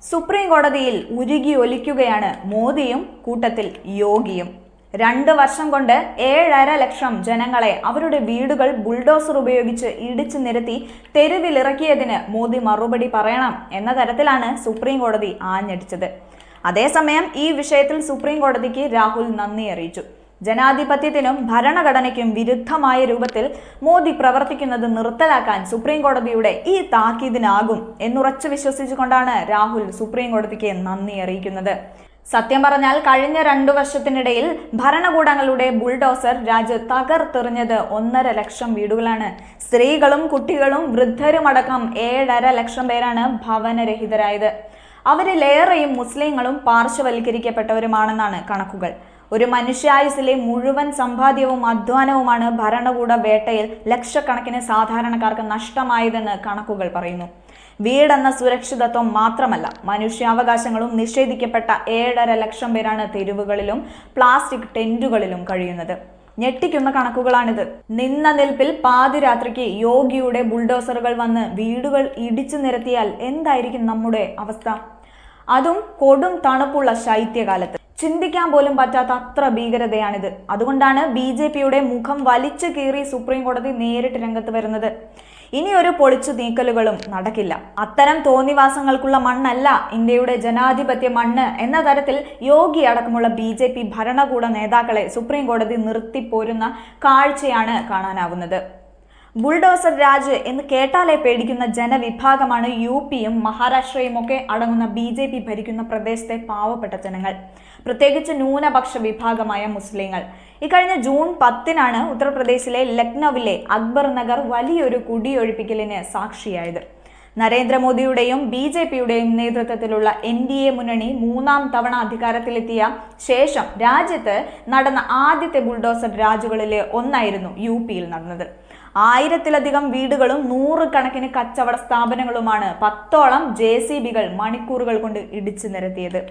Supreme കോടതിയിൽ ഉരുകി ഒലിക്കുകയാണ് മോദിയും കൂട്ടത്തിൽ യോഗിയും. 2 വർഷം കൊണ്ട് 7.5 ലക്ഷം ജനങ്ങളെ അവരുടെ വീടുകൾ ബുൾഡോസർ ഉപയോഗിച്ച് ഇടിച്ചു നിരത്തി തെരുവിലിറക്കിയതിന് മോദി മറുപടി പറയണം എന്ന തരത്തിലാണ് സുപ്രീം കോടതി ആഞ്ഞടിച്ചത്. അതേസമയം ഈ വിഷയത്തിൽ സുപ്രീം കോടതിക്ക് രാഹുൽ നന്ദി അറിയിച്ചു. ജനാധിപത്യത്തിനും ഭരണഘടനയ്ക്കും വിരുദ്ധമായ രൂപത്തിൽ മോദി പ്രവർത്തിക്കുന്നത് നിർത്തലാക്കാൻ സുപ്രീം കോടതിയുടെ ഈ താക്കീതിനാകും എന്നുറച്ചു വിശ്വസിച്ചുകൊണ്ടാണ് രാഹുൽ സുപ്രീം കോടതിക്ക് നന്ദി അറിയിക്കുന്നത്. സത്യം പറഞ്ഞാൽ കഴിഞ്ഞ 2 വർഷത്തിനിടയിൽ ഭരണകൂടങ്ങളുടെ ബുൾഡോസർ രാജ്യത്ത് തകർത്തെറിഞ്ഞത് 1.5 ലക്ഷം വീടുകളാണ്. സ്ത്രീകളും കുട്ടികളും വൃദ്ധരുമടക്കം 7.5 ലക്ഷം പേരാണ് ഭവനരഹിതരായത്. അവരിലേറെയും മുസ്ലിങ്ങളും പാർശ്വവൽക്കരിക്കപ്പെട്ടവരുമാണെന്നാണ് കണക്കുകൾ. ഒരു മനുഷ്യായുസിലെ മുഴുവൻ സമ്പാദ്യവും അധ്വാനവുമാണ് ഭരണകൂട വേട്ടയിൽ ലക്ഷക്കണക്കിന് സാധാരണക്കാർക്ക് നഷ്ടമായതെന്ന് കണക്കുകൾ പറയുന്നു. വീടെന്ന സുരക്ഷിതത്വം മാത്രമല്ല, മനുഷ്യാവകാശങ്ങളും നിഷേധിക്കപ്പെട്ട 7.5 ലക്ഷം പേരാണ് തെരുവുകളിലും പ്ലാസ്റ്റിക് ടെന്റുകളിലും കഴിയുന്നത്. ഞെട്ടിക്കുന്ന കണക്കുകളാണിത്. നിന്ന നിൽപ്പിൽ പാതിരാത്രിക്ക് യോഗിയുടെ ബുൾഡോസറുകൾ വന്ന് വീടുകൾ ഇടിച്ചു നിരത്തിയാൽ എന്തായിരിക്കും നമ്മുടെ അവസ്ഥ? അതും കൊടും തണുപ്പുള്ള ശൈത്യകാലത്ത്. ചിന്തിക്കാൻ പോലും പറ്റാത്ത അത്ര ഭീകരതയാണിത്. അതുകൊണ്ടാണ് BJPയുടെ മുഖം വലിച്ചു കീറി സുപ്രീം കോടതി നേരിട്ട് രംഗത്ത് വരുന്നത്. ഇനി ഒരു പൊളിച്ചു നീക്കലുകളും നടക്കില്ല. അത്തരം തോന്നിവാസങ്ങൾക്കുള്ള മണ്ണല്ല ഇന്ത്യയുടെ ജനാധിപത്യ മണ്ണ് എന്ന തരത്തിൽ യോഗി അടക്കമുള്ള BJP ഭരണകൂട നേതാക്കളെ സുപ്രീം കോടതി നിർത്തിപ്പോരുന്ന കാഴ്ചയാണ് കാണാനാവുന്നത്. ബുൾഡോസർ രാജ് എന്ന് കേട്ടാലേ പേടിക്കുന്ന ജനവിഭാഗമാണ് UPയും മഹാരാഷ്ട്രയും ഒക്കെ അടങ്ങുന്ന BJP ഭരിക്കുന്ന പ്രദേശത്തെ പാവപ്പെട്ട ജനങ്ങൾ, പ്രത്യേകിച്ച് ന്യൂനപക്ഷ വിഭാഗമായ മുസ്ലിങ്ങൾ. ഇക്കഴിഞ്ഞ ജൂൺ 10-നാണ് ഉത്തർപ്രദേശിലെ ലക്നൌവിലെ അക്ബർ നഗർ വലിയൊരു കുടിയൊഴിപ്പിക്കലിന് സാക്ഷിയായത്. നരേന്ദ്രമോദിയുടെയും BJPയുടെയും നേതൃത്വത്തിലുള്ള NDA മുന്നണി 3-ാം തവണ അധികാരത്തിലെത്തിയ ശേഷം രാജ്യത്ത് നടന്ന ആദ്യത്തെ ബുൾഡോസർ രാജുകളിലെ ഒന്നായിരുന്നു UPയിൽ നടന്നത്. 1000-ലധികം വീടുകളും 100 കണക്കിന് കച്ചവട സ്ഥാപനങ്ങളുമാണ് 10ഓളം JCBകൾ മണിക്കൂറുകൾ കൊണ്ട് ഇടിച്ചു നിരത്തിയത്.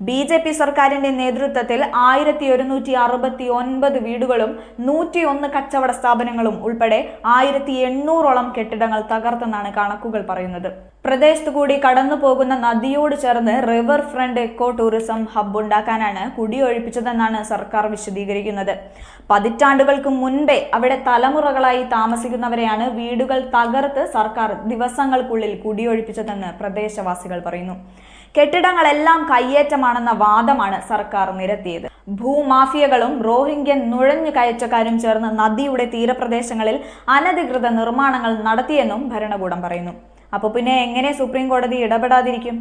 BJP സർക്കാരിന്റെ നേതൃത്വത്തിൽ 1169 വീടുകളും 101 കച്ചവട സ്ഥാപനങ്ങളും ഉൾപ്പെടെ 1800ഓളം കെട്ടിടങ്ങൾ തകർത്തെന്നാണ് കണക്കുകൾ പറയുന്നത്. പ്രദേശത്തു കൂടി കടന്നു പോകുന്ന നദിയോട് ചേർന്ന് river front eco tourism hub ഉണ്ടാക്കാനാണ് കുടിയൊഴിപ്പിച്ചതെന്നാണ് സർക്കാർ വിശദീകരിക്കുന്നത്. പതിറ്റാണ്ടുകൾക്ക് മുൻപേ അവിടെ തലമുറകളായി താമസിക്കുന്നവരെയാണ് വീടുകൾ തകർത്ത് സർക്കാർ ദിവസങ്ങൾക്കുള്ളിൽ കുടിയൊഴിപ്പിച്ചതെന്ന് പ്രദേശവാസികൾ പറയുന്നു. കെട്ടിടങ്ങളെല്ലാം കയ്യേറ്റമാണെന്ന വാദമാണ് സർക്കാർ നിരത്തിയത്. ഭൂമാഫിയകളും റോഹിംഗ്യൻ നുഴഞ്ഞു കയറ്റക്കാരും ചേർന്ന് നദിയുടെ തീരപ്രദേശങ്ങളിൽ അനധികൃത നിർമ്മാണങ്ങൾ നടത്തിയെന്നും ഭരണകൂടം പറയുന്നു. അപ്പോൾ പിന്നെ എങ്ങനെ സുപ്രീം കോടതി ഇടപെടാതിരിക്കും?